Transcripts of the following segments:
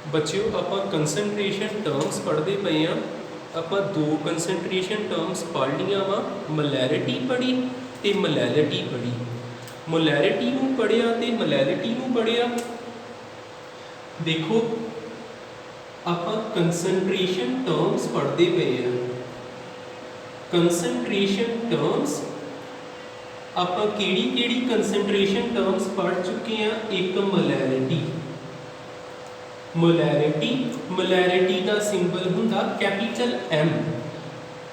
बच्चों ਆਪਾਂ ਕੰਸੈਂਟ੍ਰੇਸ਼ਨ ਟਰਮਸ ਪੜ੍ਹਦੇ ਪਏ ਆ। ਆਪਾਂ ਦੋ ਕੰਸੈਂਟ੍ਰੇਸ਼ਨ ਟਰਮਸ ਪੜ੍ਹ ਲੀਆਂ ਵਾ, ਮਲੈਰਿਟੀ ਪੜ੍ਹੀ ਤੇ ਮਲੈਲਿਟੀ ਪੜ੍ਹੀ। ਮਲੈਰਿਟੀ ਨੂੰ ਪੜ੍ਹਿਆ ਤੇ ਮਲੈਲਿਟੀ ਨੂੰ ਪੜ੍ਹਿਆ। ਦੇਖੋ ਆਪਾਂ ਕੰਸੈਂਟ੍ਰੇਸ਼ਨ ਟਰਮਸ ਪੜ੍ਹਦੇ ਪਏ ਆ। ਕੰਸੈਂਟ੍ਰੇਸ਼ਨ ਟਰਮਸ ਆਪਾਂ ਕਿਹੜੀ ਕੰਸੈਂਟ੍ਰੇਸ਼ਨ ਟਰਮਸ ਪੜ੍ਹ ਚੁੱਕੇ ਆ। ਇੱਕ ਮਲੈਰਿਟੀ, ਮਲੈਰਿਟੀ ਦਾ ਸਿੰਬਲ ਹੁੰਦਾ ਕੈਪੀਟਲ M।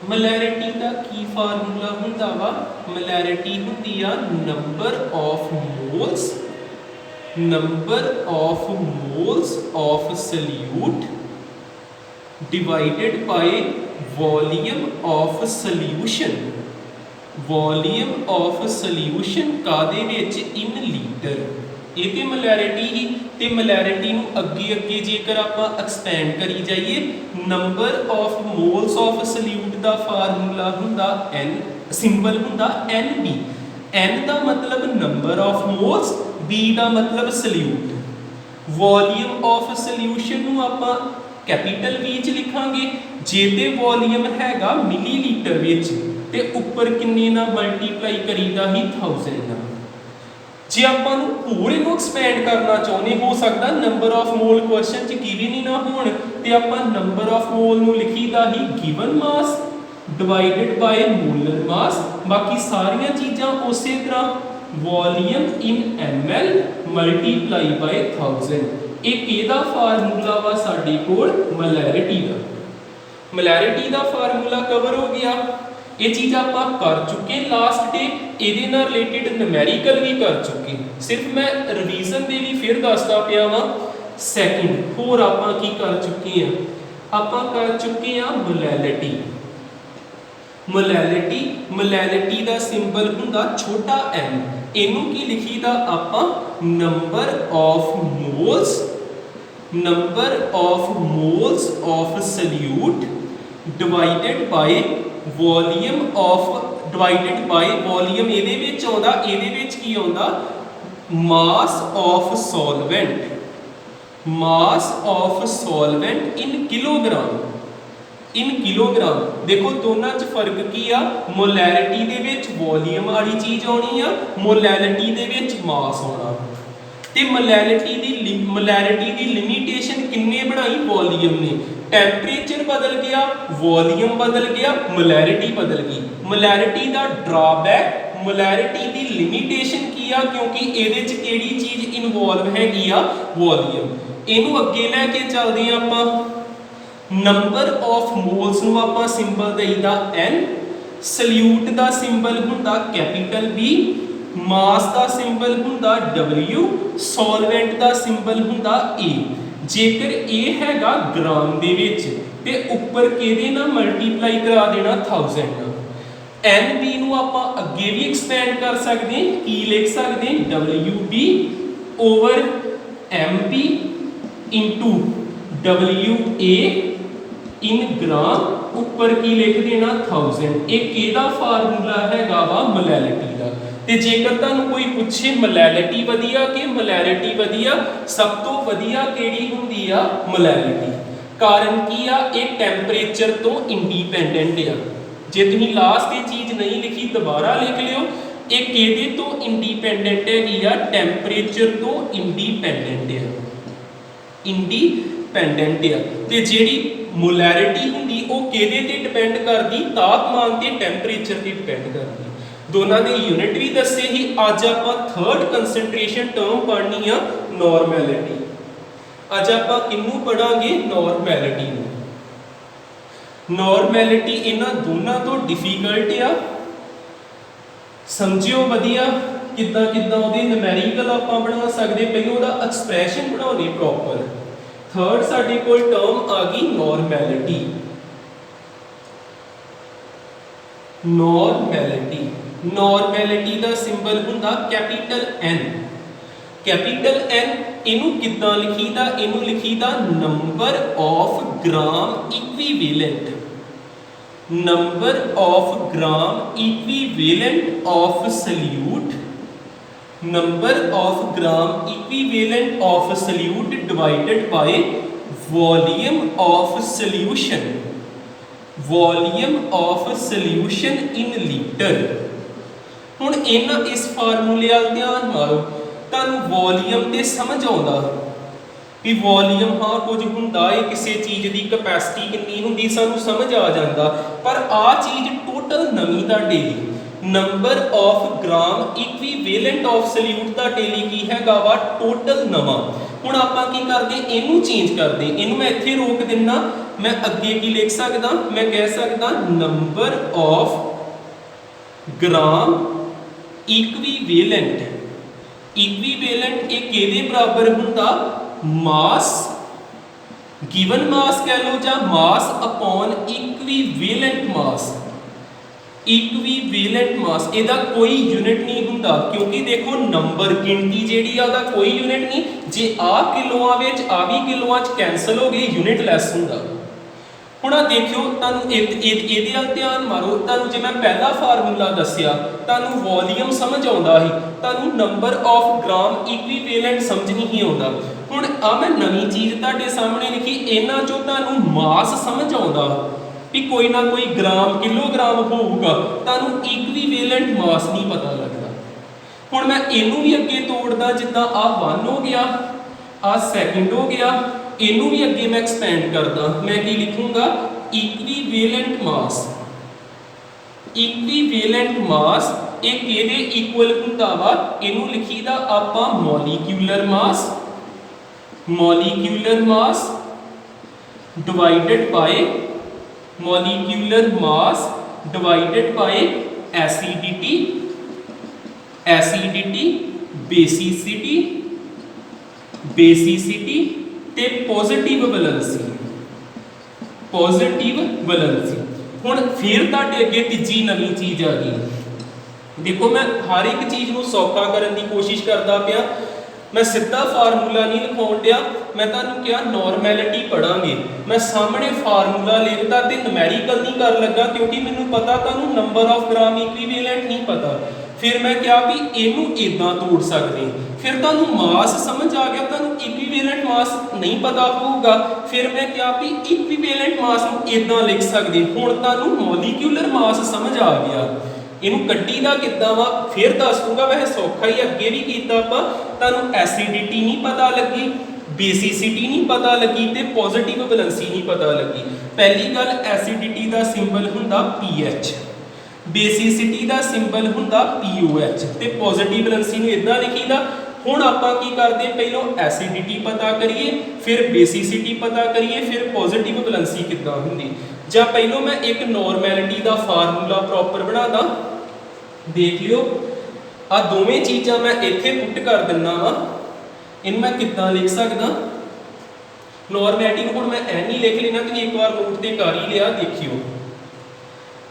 ਮਲੈਰਿਟੀ ਦਾ ਕੀ ਫਾਰਮੂਲਾ ਹੁੰਦਾ ਵਾ? ਮਲੈਰਿਟੀ ਹੁੰਦੀ ਆ number of moles of solute divided by volume of solution। Volume of solution कादे विच इन लीटर। ਇਹ ਤੇ ਮਲੈਰਿਟੀ ਹੀ ਤੇ ਮਲੈਰਿਟੀ ਨੂੰ ਅੱਗੇ ਜੇਕਰ ਆਪਾਂ ਐਕਸਪੈਂਡ ਕਰੀ ਜਾਈਏ, number of moles of solute ਦਾ ਫਾਰਮੂਲਾ ਹੁੰਦਾ N, ਸਿੰਬਲ ਹੁੰਦਾ NB। N ਦਾ ਮਤਲਬ ਨੰਬਰ ਆਫ ਮੋਲਸ, B ਦਾ ਮਤਲਬ ਸੋਲਿਊਟ। ਵੋਲਿਊਮ ਆਫ ਸੋਲਿਊਸ਼ਨ ਨੂੰ ਆਪਾਂ ਕੈਪੀਟਲ V ਚ ਲਿਖਾਂਗੇ। ਜੇ ਤੇ ਵੋਲਿਊਮ ਹੈਗਾ ਮਿਲੀਲੀਟਰ ਵਿੱਚ ਤੇ ਉੱਪਰ ਕਿੰਨੇ ਨਾਲ ਮਲਟੀਪਲਾਈ ਕਰੀਦਾ ਹੀ 1000 ਨਾਲ। ਜੇ ਆਪਾਂ ਨੂੰ ਹੋਰ ਇਹਨੂੰ ਐਕਸਪੈਂਡ ਕਰਨਾ ਚਾਹੁੰਦੇ, ਹੋ ਸਕਦਾ ਨੰਬਰ ਆਫ ਮੋਲ ਕੁਐਸਚਨ ਚ ਗਿਵਨ ਹੀ ਨਾ ਹੋਣ, ਤੇ ਆਪਾਂ ਨੰਬਰ ਆਫ ਮੋਲ ਨੂੰ ਲਿਖੀਦਾ ਹੀ ਗਿਵਨ ਮਾਸ ਡਿਵਾਈਡਡ ਬਾਈ ਮੋਲਰ ਮਾਸ। ਬਾਕੀ ਸਾਰੀਆਂ ਚੀਜ਼ਾਂ ਉਸੇ ਤਰ੍ਹਾਂ ਵੋਲੀਅਮ ਇਨ ml ਮਲਟੀਪਲਾਈ ਬਾਈ 1000। ਇਹ ਕਿਹਦਾ ਫਾਰਮੂਲਾ ਵਾ ਸਾਡੇ ਕੋਲ? ਮਲੈਰਿਟੀ ਦਾ। ਮਲੈਰਿਟੀ ਦਾ ਫਾਰਮੂਲਾ ਕਵਰ ਹੋ ਗਿਆ। ਇਹ ਚੀਜ਼ ਆਪਾਂ ਕਰ ਚੁੱਕੇ ਲਾਸਟ ਡੇ, ਇਹਦੇ ਨਾਲ ਰਿਲੇਟਡ ਨਿਊਮੈਰੀਕਲ ਵੀ ਕਰ ਚੁੱਕੇ। ਸਿਰਫ ਮੈਂ ਰਿਵੀਜ਼ਨ ਦੇ ਲਈ ਫਿਰ ਦੱਸਦਾ ਪਿਆ ਵਾਂ। ਸੈਕਿੰਡ ਹੋਰ ਆਪਾਂ ਕੀ ਕਰ ਚੁੱਕੇ ਆ? ਆਪਾਂ ਕਰ ਚੁੱਕੇ ਆ ਮਲੈਲਿਟੀ ਦਾ ਸਿੰਬਲ ਹੁੰਦਾ ਛੋਟਾ m। ਇਹਨੂੰ ਕੀ ਲਿਖੀਦਾ ਆਪਾਂ? Number of moles of solute divided by volume ਇਹਦੇ ਵਿੱਚ ਆਉਂਦਾ, ਇਹਦੇ ਵਿੱਚ ਕੀ ਆਉਂਦਾ? Mass of solvent in kilogram. ਦੇਖੋ ਦੋਨਾਂ 'ਚ ਫਰਕ ਕੀ ਆ? ਮੋਲੈਰਿਟੀ ਦੇ ਵਿੱਚ ਵੋਲੀਅਮ ਵਾਲੀ ਚੀਜ਼ ਆਉਣੀ ਆ, ਮੋਲੈਲਿਟੀ ਦੇ ਵਿੱਚ ਮਾਸ ਆਉਣਾ। ਤੇ ਮਲੈਰਿਟੀ ਦੀ ਲਿਮਿਟੇਸ਼ਨ ਕਿੰਨੇ ਬਣਾਈ? ਵੋਲੀਅਮ ਨੇ। ਟੈਂਪਰੇਚਰ ਬਦਲ ਗਿਆ, ਵੋਲੀਅਮ ਬਦਲ ਗਿਆ, ਮਲੈਰਿਟੀ ਬਦਲ ਗਈ। ਮਲੈਰਿਟੀ ਦਾ ਡਰਾਬੈਕ, ਮਲੈਰਿਟੀ ਦੀ ਲਿਮਿਟੇਸ਼ਨ ਕੀ ਆ? ਕਿਉਂਕਿ ਇਹਦੇ 'ਚ ਕਿਹੜੀ ਚੀਜ਼ ਇਨਵੋਲਵ ਹੈਗੀ ਆ? ਵੋਲੀਅਮ। ਇਹਨੂੰ ਅੱਗੇ ਲੈ ਕੇ ਚੱਲਦੇ ਆ ਆਪਾਂ। ਨੰਬਰ ਆਫ ਮੋਲਸ ਨੂੰ ਆਪਾਂ ਸਿੰਬਲ ਦੇਈਦਾ N, ਸੋਲਿਊਟ ਦਾ ਸਿੰਬਲ ਹੁੰਦਾ ਕੈਪੀਟਲ B, ਮਾਸ ਦਾ ਸਿੰਬਲ ਹੁੰਦਾ W, ਸੋਲਵੈਂਟ ਦਾ ਸਿੰਬਲ ਹੁੰਦਾ A। ਜੇਕਰ ਇਹ ਹੈਗਾ ਗ੍ਰਾਮ ਦੇ ਵਿੱਚ ਤੇ ਉੱਪਰ ਕਿਹਦੇ ਨਾਲ ਮਲਟੀਪਲਾਈ ਕਰਾ ਦੇਣਾ? 1000 ਨਾਲ। NB ਨੂੰ ਆਪਾਂ ਅੱਗੇ ਵੀ ਐਕਸਪੈਂਡ ਕਰ ਸਕਦੇ। ਕੀ ਲਿਖ ਸਕਦੇ? WB over MB into WA ਇਨ ਗ੍ਰਾਮ, ਉੱਪਰ ਕੀ ਲਿਖ ਦੇਣਾ? 1000। ਇਹ ਕਿਹਦਾ ਫਾਰਮੂਲਾ ਹੈਗਾ ਵਾ? ਮਲੈਲਿਟੀ ਦਾ। ਤੇ ਜੇਕਰ ਤੁਹਾਨੂੰ ਕੋਈ ਪੁੱਛੇ ਮਲੈਲਿਟੀ ਵਧੀਆ ਕਿ ਮਲੈਰਿਟੀ ਵਧੀਆ, ਸਭ ਤੋਂ ਵਧੀਆ ਕਿਹੜੀ ਹੁੰਦੀ ਆ? ਮਲੈਲਿਟੀ। ਕਾਰਨ ਕੀ ਆ? ਇਹ ਟੈਂਪਰੇਚਰ ਤੋਂ ਇੰਡੀਪੈਂਡੈਂਟ ਆ। ਜੇ ਤੁਸੀਂ ਲਾਸਟ ਇਹ ਚੀਜ਼ ਨਹੀਂ ਲਿਖੀ ਦੁਬਾਰਾ ਲਿਖ ਲਿਓ। ਇਹ ਕਿਹਦੇ ਤੋਂ ਇੰਡੀਪੈਂਡੈਂਟ ਹੈਗੀ ਆ? ਟੈਂਪਰੇਚਰ ਤੋਂ ਇੰਡੀਪੈਂਡੈਂਟ ਆ। ਤੇ ਜਿਹੜੀ ਮੋਲੈਰਿਟੀ ਹੁੰਦੀ ਉਹ ਕਿਹਦੇ ਤੇ ਡਿਪੈਂਡ ਕਰਦੀ? ਤਾਪਮਾਨ ਤੇ ਟੈਂਪਰੇਚਰ ਤੇ ਡਿਪੈਂਡ ਕਰਦੀ। ਦੋਨਾਂ ਦੇ ਯੂਨਿਟ ਵੀ ਦੱਸੇ ਹੀ। ਅੱਜ ਆਪਾਂ ਥਰਡ ਕੰਸੈਂਟ੍ਰੇਸ਼ਨ ਟਰਮ ਪੜ੍ਹਨੀ ਆ, ਨੋਰਮੈਲਿਟੀ। ਅੱਜ ਆਪਾਂ ਕਿਹਨੂੰ ਪੜਾਂਗੇ? ਨੋਰਮੈਲਿਟੀ ਨੂੰ। ਨੋਰਮੈਲਿਟੀ ਇਹਨਾਂ ਦੋਨਾਂ ਤੋਂ ਡਿਫਿਕਲਟ ਆ। ਸਮਝਿਓ ਵਧੀਆ ਕਿੱਦਾਂ ਉਹਦੇ ਨਿਊਮੈਰੀਕਲ ਆਪਾਂ ਬਣਾ ਸਕਦੇ। ਪਹਿਲਾਂ ਉਹਦਾ ਐਕਸਪ੍ਰੈਸ਼ਨ ਬਣਾਉਣੀ ਪ੍ਰੋਪਰ। ਥਰਡ ਸਾਡੇ ਕੋਲ ਟਰਮ ਆ ਗਈ ਨੋਰਮੈਲਿਟੀ। ਨੋਰਮੈਲਿਟੀ ਦਾ ਸਿੰਬਲ ਹੁੰਦਾ ਕੈਪੀਟਲ N। ਕੈਪੀਟਲ N ਇਹਨੂੰ ਕਿੱਦਾਂ ਲਿਖੀਦਾ? ਇਹਨੂੰ ਲਿਖੀਦਾ number of gram equivalent of solute number of gram equivalent of solute divided by volume of solution, volume of solution in litre. हुण इन्हां इस फार्मूले वाल ध्यान मारो, तुहानूं वॉल्यूम ते समझ आउंदा भी वॉल्यूम हाँ कुछ हुंदा है, किसी चीज़ की कैपेसिटी कितनी हुंदी सानूं समझ आ जाता, पर आ चीज़ टोटल नवीं तुहाडे लिए number of gram equivalent of solute तुहाडे लिए की हैगा वा टोटल नवां। हुण आपां की करदे इनू चेंज करदे, इनू मैं इत्थे रोक दिना, मैं अगे की लिख सकदा, मैं कह सकदा number of gram equivalent. Equivalent एक किहदे बराबर हुंदा, मास गिवन मास कह लो या mass upon equivalent mass. Equivalent mass इहदा कोई यूनिट नहीं हुंदा, क्योंकि देखो नंबर गिनती जिहड़ी आ दा कोई यूनिट नहीं, जे आ किलोआं विच आ भी किलोआं च कैंसल हो गए यूनिट लैस हुंदा। हुण आ देखियो तुहानूं इहदे वल ध्यान मारो, तुहानूं जे मैं पहला फार्मूला दस्सिया तुहानूं वॉल्यूम समझ आउंदा ही, तुहानूं नंबर ऑफ ग्राम इक्विवेलेंट समझ नहीं आउंदा। हुण आ मैं नवीं चीज़ तुहाडे सामने लिखी, इन्हां चों तुहानूं मास समझ आउंदा भी कोई ना कोई ग्राम किलोग्राम होऊगा, तुहानूं इक्विवेलेंट मास नहीं पता लगदा। हुण मैं इनू भी अगे तोड़दा, जिद्दां आ 1 हो गया, आ सैकेंड हो गया, इनू भी अगे मैं एक्सपेंड करदा, मैं की लिखूंगा इक्विवेलेंट मास। इक्विवेलेंट मास एक किहदे इक्वल हुंदा वा, इनू लिखीदा आपां molecular mass. Molecular mass divided by molecular mass divided by acidity, acidity basicity, basicity ते पॉजिटिव वैलेंसी, पॉजिटिव वैलेंसी। हुण फिर तुहाडे अगे तीजी नवीं चीज़ आ गई। देखो मैं हर एक चीज़ नूं सौखा करने की कोशिश करता पिया, मैं सीधा फार्मूला नहीं लिखाउण दिया, मैं तुहानूं क्या नॉर्मैलिटी पढ़ांगे, मैं सामने फार्मूला लिखता तो नमैरिकल नहीं कर लगा, क्योंकि मैनूं पता तुहानूं नंबर ऑफ ग्राम इक्विवेलेंट नहीं पता। फिर मैं क्या भी इनू इदां तोड़ सकते, फिर तुहानूं मास समझ आ गया, तुहानूं इक्विवेलेंट मास नहीं पता होगा, फिर मैं क्या भी इक्विवेलेंट मास नूं इदां लिख सकते। हुण तुहानूं मॉलिक्यूलर मास समझ आ गया, इनू कड्डी दा किद्दां वा फिर दस दूंगा, वैसे सौखा ही अगे भी कीता आपां। तुहानूं एसिडिटी नहीं पता लगी, बेसिसिटी नहीं पता लगी ते पॉजिटिव वैलेंसी नहीं पता लगी। पहली गल एसिडिटी दा सिंबल हुंदा PH, बेसिसिटी दा सिंबल हुंदा POH ते पॉजिटिव वैलेंसी नूं इदां लिखीदा। हुण आपां की करदे, पहलों एसिडिटी पता करिए, फिर बेसिसिटी पता करिए, फिर पॉजिटिव वैलेंसी किद्दां हुंदी। जां पहलों मैं एक नॉर्मैलिटी का फार्मूला प्रॉपर बनादा, देख लियो आ दोवें चीज़ां मैं इत्थे पुट कर दिना वा, इन मैं किद्दां लिख सकदा नॉर्मैलिटी। हुण मैं नहीं लिख लेना, तुसीं एक बार नोट ते कर ही लिया, देखियो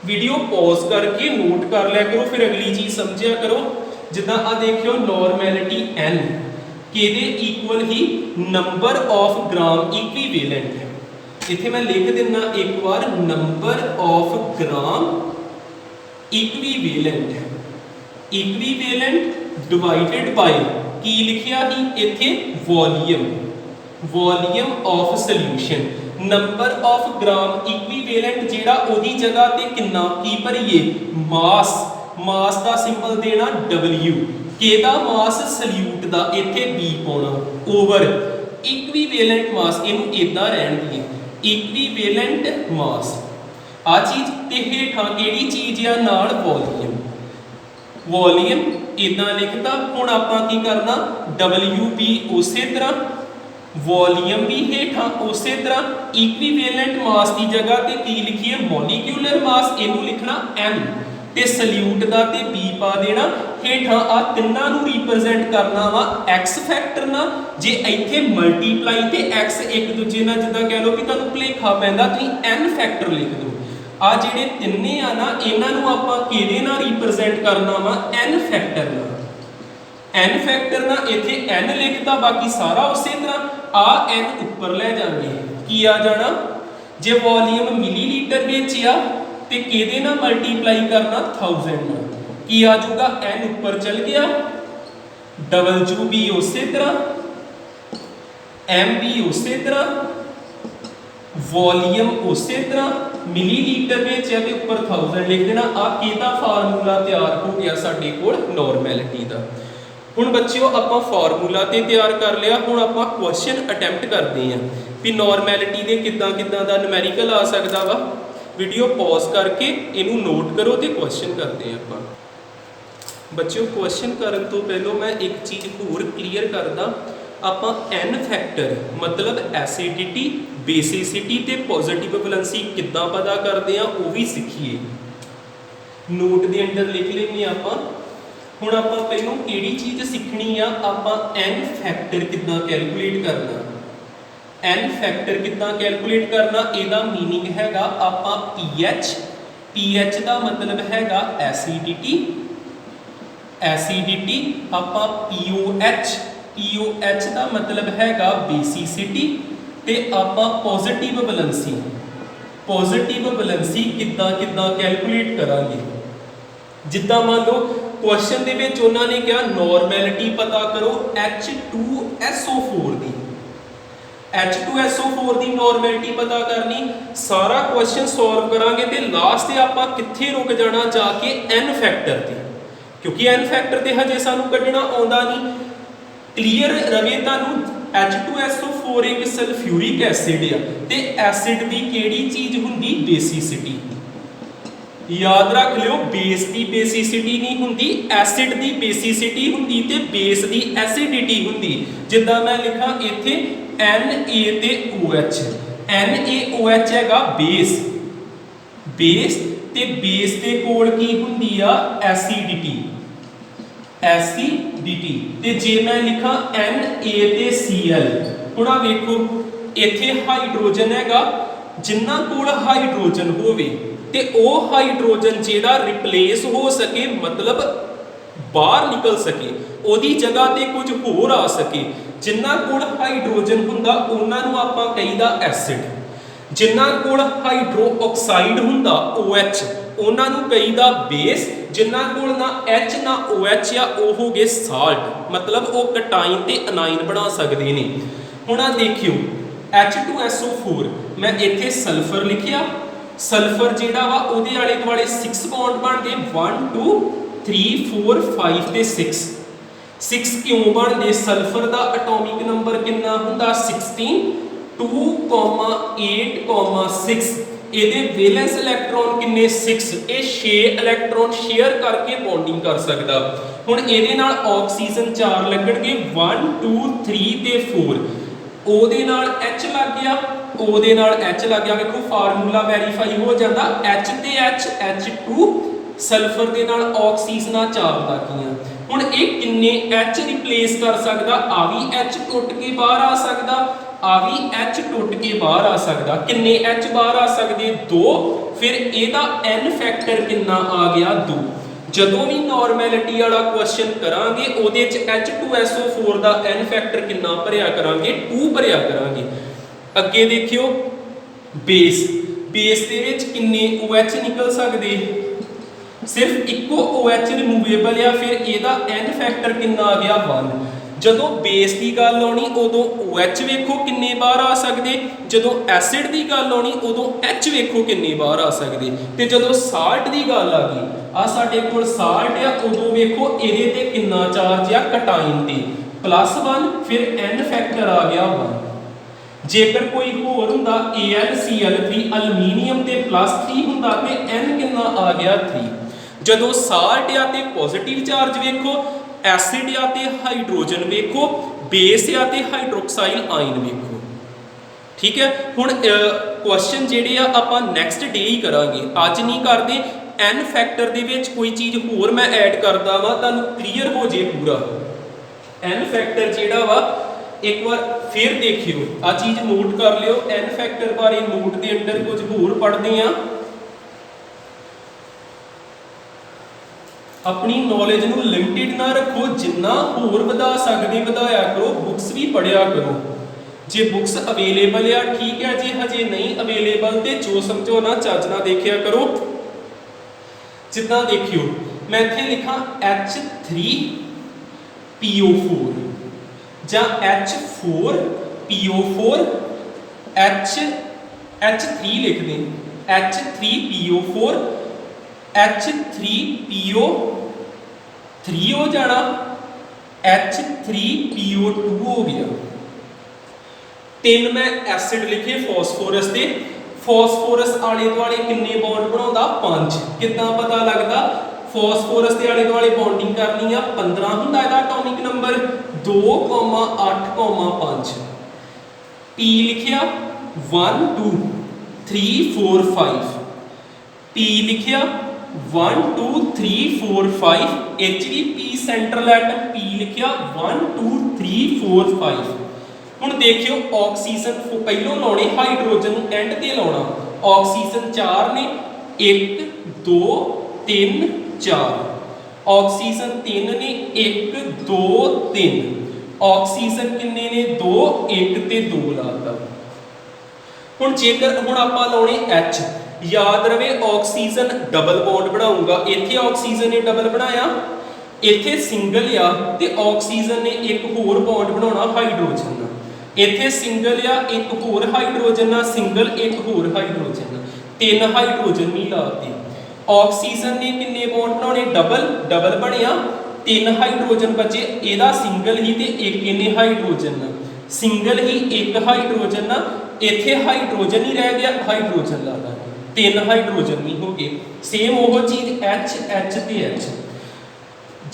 वीडियो पॉज करके नोट कर लिया करो, फिर अगली चीज़ समझिया करो। जिद्दां आ देखियो नॉर्मैलिटी N किहदे इक्वल ही नंबर ऑफ ग्राम इक्विवेलेंट है। इत्थे मैं लिख दिना एक बार number of gram equivalent, equivalent divided by की लिखिया ही इत्थे volume, volume of solution. Number of gram equivalent जिहड़ा ओदी जगह ते किन्ना की भरीए मास, मास का सिंबल देना W, केदा मास सल्यूट दा इत्थे B पाउणा ओवर इक्विवेलेंट मास, इनू इदां रहण दी इक्विवेलेंट मास। आ चीज़ ते हेठां किहड़ी चीज़ आ नाल वॉल्यूम, वॉल्यूम इदां लिखता। हुण आपां की करना WB उसे तरह, वॉल्यूम भी हेठां उसे तरह, इक्विवेलेंट मास की जगह ते की लिखिए मॉलिक्यूलर मास, इनू लिखना M ते सल्यूट दा ते B पा देना। हेठां आ तिन्नां नूं रिप्रजेंट करना वा X फैक्टर ना, जे इत्थे मल्टीप्लाई ते X एक दूजे नाल जिद्दां कह लो कि तुहानूं भुलेखा पैंदा, तुसीं N फैक्टर लिख दो। आ जिहड़े तिन्ने आ ना, इन्हां नूं आपां किहदे नाल रिप्रजेंट करना वा N फैक्टर नाल। N फैक्टर ना इत्थे N लिखता, बाकी सारा उसे तरह। आ N उपर लै जाएंगे, की आ जाना जे वॉल्यूम मिलीलीटर विच आ ते किहदे नाल मल्टीप्लाई करना 1000 नाल, की आ जाऊगा N उपर चल गया, WB उसे तरह, MB उसे तरह, वॉल्यूम उस तरह मिलीलीटर में है तो उपर 1000 लिख देना। आ किहदा फार्मूला तैयार हो गया साडे कोल नॉर्मैलिटी दा। हुण बच्चों आपां फार्मूला ते तैयार कर लिया, हुण आपां क्वेश्चन अटैम्प्ट करते हैं भी नॉर्मैलिटी दे किद्दां किद्दां दा न्यूमैरिकल आ सकदा वा। वीडियो पॉज करके इनू नोट करो तो क्वेश्चन करते हैं आपां। बच्चों क्वेश्चन करन तो पहलों मैं एक चीज़ होर क्लीयर करदा, आपां एन फैक्टर मतलब एसिडिटी बेसिसिटी ते पॉजिटिव वैलेंसी किद्दां पता करते हैं वो भी सीखिए। नोट के अंदर लिख लेंगे आपां। हुण आपां पहलों किहड़ी चीज़ सीखनी आ, आपां एन फैक्टर किद्दां कैलकुलेट करना। एन फैक्टर किद्दां कैलकुलेट करना, इहदा मीनिंग हैगा आपां पीएच, पीएच का मतलब हैगा एसिडिटी, एसिडिटी आपां पीओएच, पीओएच का मतलब हैगा बेसिसिटी ते आपां पॉजिटिव वैलेंसी, पॉजिटिव वैलेंसी किद्दां किद्दां कैलकुलेट करांगे। जिद्दां मान लो क्वेश्चन दे विच उन्होंने कहा नॉर्मैलिटी पता करो H2SO4 दी, H2SO4 की नॉर्मैलिटी पता करनी। सारा क्वेश्चन सॉल्व करांगे तो लास्ट ते आपां कित्थे रुक जाना, जाके एन फैक्टर ते, क्योंकि एन फैक्टर ते हजे सानू कढ़ना आउंदा नहीं। क्लीयर रवे तुहानू H2SO4 एक सल्फ्यूरिक एसिड आ ते एसिड दी केड़ी चीज़ हुंदी बेसिसिटी। याद रख लियो बेस की बेसिसिटी नहीं हुंदी, एसिड की बेसिसिटी हुंदी ते बेस की एसिडिटी हुंदी। जिद्दां मैं लिखा इत्थे NaOH, NaOH हैगा बेस, बेस ते बेस के कोल की हुंदी आ एसिडिटी, एसिडिटी। ते जे मैं लिखा NaCl, हुण आ वेखो इत्थे हाइड्रोजन हैगा, जिन्ना कोल हाइड्रोजन होवे ते ओ हाइड्रोजन जेड़ा रिप्लेस हो सके, मतलब बाहर निकल सके, ओदी जगह ते कुछ होर आ सके। जिन्ना कोल हाइड्रोजन हुंदा उन्हां नूं आपां कहीदा एसिड, जिन्ना कोल हाइड्रो ऑक्साइड हुंदा OH उन्हां नूं कहीदा बेस, जिन्ना कोल ना H ना OH या ओ हो गए साल्ट, मतलब वो कटाइन ते अनाइन बना सकते हैं। हुण आ देखियो H2SO4 मैं इत्थे सल्फर लिखिया, सल्फर जिहड़ा वा उहदे आले दुआले 6 बॉन्ड बनते 1 2 3 4 5 ते 6। 6 क्यों बनते? सल्फर का एटॉमिक नंबर कितना हुंदा 16, 2,8,6। ਇਹਦੇ ਵੈਲੈਂਸ ਇਲੈਕਟ੍ਰੋਨ ਕਿੰਨੇ 6, ਇਹ 6 ਇਲੈਕਟ੍ਰੋਨ ਸ਼ੇਅਰ ਕਰਕੇ ਬੌਂਡਿੰਗ ਕਰ ਸਕਦਾ। ਹੁਣ ਇਹਦੇ ਨਾਲ ਆਕਸੀਜਨ 4 ਲੱਗਣਗੇ 1 2 3 ਤੇ 4, ਉਹਦੇ ਨਾਲ H ਲੱਗ ਗਿਆ, ਉਹਦੇ ਨਾਲ H ਲੱਗ ਗਿਆ। ਵੇਖੋ ਫਾਰਮੂਲਾ ਵੈਰੀਫਾਈ ਹੋ ਜਾਂਦਾ, H ਤੇ H H2 ਸਲਫਰ ਦੇ ਨਾਲ ਆਕਸੀਜਨਾਂ 4 ਲੱਗੀਆਂ। ਹੁਣ ਇਹ ਕਿੰਨੇ H ਰਿਪਲੇਸ ਕਰ ਸਕਦਾ? ਆ ਵੀ H ਟੁੱਟ ਕੇ ਬਾਹਰ ਆ ਸਕਦਾ, आ भी H टुट के बाहर आ सकता। किन्ने H बाहर आ सकते? 2। फिर ਇਹਦਾ N फैक्टर कितना आ गया 2। ਜਦੋਂ भी नॉर्मैलिटी वाला क्वेश्चन करांगे ਉਹਦੇ ਚ H2SO4 ਦਾ N फैक्टर कितना भरिया करांगे? 2 भरिया करांगे। ਅੱਗੇ देखियो बेस, बेस ਦੇ ਵਿੱਚ किन्ने OH निकल सकते? सिर्फ इको OH रिमूवेबल आ। फिर ਇਹਦਾ N फैक्टर कितना आ गया 1। ਜਦੋਂ बेस की गल आनी उदों OH वेखो किन्ने बाहर आ सकते, जदों एसिड की गल आनी उदों H वेखो किन्ने बाहर आ सकते, ते जदों साल्ट की गल आ गई आ साडे कोल साल्ट आ उदों वेखो इहदे ते किन्ना चार्ज आ कटाइन ते +1। फिर N फैक्टर आ गया 1। जेकर कोई होर हुंदा AlCl3 अलमीनीयम ते +3 हुंदा ते N किन्ना आ गया 3। जदों साल्ट आ ते पॉजिटिव चार्ज वेखो, एसिड या ते हाइड्रोजन वेखो, बेस या ते हाइड्रोक्साइल आयन वेखो। ठीक है, हुण क्वेश्चन जिहड़े आ आपां नैक्सट डे ही करांगे, अज नहीं करदे। N फैक्टर दे विच कोई चीज़ होर मैं ऐड करदा वां तुहानूं क्लीयर हो जे पूरा। N फैक्टर जिहड़ा वा एक बार फिर देखियो, आ चीज़ नोट कर लियो। N फैक्टर बारे नोट के अंदर कुछ होर पढ़दे आ। अपनी नॉलेज नूं लिमिटेड ना रखो, जिन्ना होर वधा सकदे वधाया करो। बुक्स भी पढ़िया करो, जे बुक्स अवेलेबल आ ठीक है, जे हजे नहीं अवेलेबल तो जो समझो ना चज ना देखिया करो। जिद्दां देखियो मैं इत्थे लिखा H3PO4 जां H4PO4 H H3 लिख दें, H3PO4, H3PO3 हो जाना, H3PO2 हो गया। 3 मैं एसिड लिखे फॉस्फोरस के, फॉस्फोरस आले दुआले किन्ने बॉन्ड बनाउंदा 5। कितना पता लगदा, फॉस्फोरस के आले दुआले बॉन्डिंग करनी आ 15 हुंदा इहदा एटॉमिक नंबर 2,8,5। P लिखिया 1 2 3 4 5, P लिखिया 1 2 3 4 5, P सेंट्रल एटम P लिखिया 1 2 3 4 5। हुण देखियो ऑक्सीजन पहलों लाने, हाइड्रोजन एंड ते लाना। ऑक्सीजन 4 ने, 1 2 3 4, ऑक्सीजन 3 ने 1 2 3, ऑक्सीजन किन्ने ने 2 1 ते 2 लाता। हुण जेकर हुण आपां लाउने H, याद रहे ऑक्सीजन डबल बॉन्ड बनाऊंगा, इत्थे ऑक्सीजन ने डबल बनाया, इत्थे सिंगल आ ते ऑक्सीजन ने एक होर बॉन्ड बनाउणा हाइड्रोजन नाल, इत्थे सिंगल आ एक होर हाइड्रोजन नाल, सिंगल एक होर हाइड्रोजन, 3 हाइड्रोजन भी लाते। ऑक्सीजन ने किन्ने बॉन्ड बनाने, डबल, डबल बनया, 3 हाइड्रोजन बचे, एदा सिंगल ही ते एक इन्ने हाइड्रोजन, सिंगल ही एक हाइड्रोजन, इत्थे हाइड्रोजन ही रह गया, हाइड्रोजन ला दा, 3 हाइड्रोजन भी हो गए। सेम वो चीज H H ते H।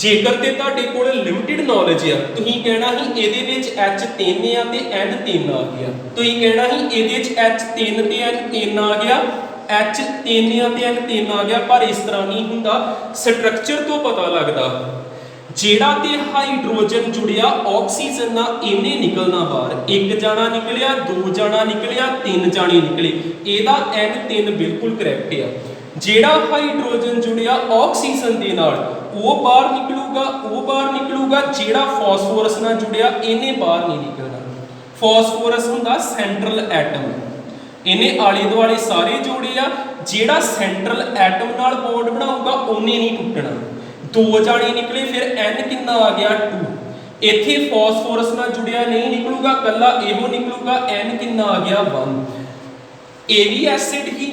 जेकर ते तुहाडे कोल लिमिटेड नॉलेज आ, तुसीं कहना ही इहदे विच H 3 आ ते N 3 आ गया, तुसीं कहना ही इहदे विच H 3 ते N 3 आ गया, H 3 आ ते N 3 आ गया, पर इस तरह नहीं हुंदा। स्ट्रक्चर तो पता लगदा, जेड़ा ते हाइड्रोजन जुड़िया ऑक्सीजन नाल इन्ने निकलना बाहर, 1 जाना निकलिया, 2 जाना निकलिया, 3 जाने निकले, एदा N 3 बिल्कुल करैक्ट आ। जेड़ा हाइड्रोजन जुड़िया ऑक्सीजन दे नाल वो बाहर निकलूगा, जेड़ा फॉस्फोरस नाल जुड़िया इन्ने बाहर नहीं निकलना। फॉस्फोरस हुंदा सेंट्रल एटम, इन्हें आले दुआले सारे जोड़े आ, जेड़ा सेंट्रल एटम नाल बॉन्ड बनाऊगा उन्हें नहीं टुटना। 2 जाने निकले, फिर N कितना आ गया 2, इत्थे फॉस्फोरस नाल जुड़िया नहीं निकलूगा, कल्ला एहो निकलूगा, N कितना आ गया 1। ए भी एसिड ही,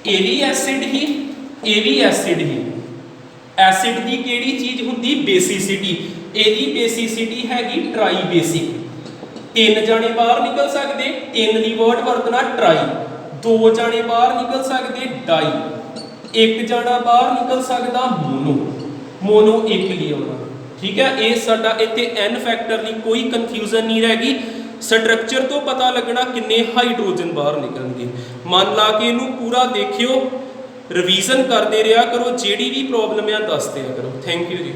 ए भी एसिड ही, ए भी एसिड ही। एसिड की केड़ी चीज हुंदी, बेसिसिटी, एदी बेसिसिटी हैगी ट्राई बेसिक। 3 जाने बाहर निकल सकते, 3 दी वर्ड वरतना ट्राई, 2 जाने बाहर निकल सकते डाई, 1 जाना बाहर निकल सकता मोनो, मोनो 1 लिया होना। ठीक है, ये साडा इत्थे N फैक्टर की कोई कन्फ्यूजन नहीं रहेगी। स्ट्रक्चर तो पता लगना किन्ने हाइड्रोजन बाहर निकलणगे। मन ला के इनू पूरा देखियो, रिवीजन करते रहा करो, जेड़ी भी प्रॉब्लम है दस दिया करो। Thank you ji.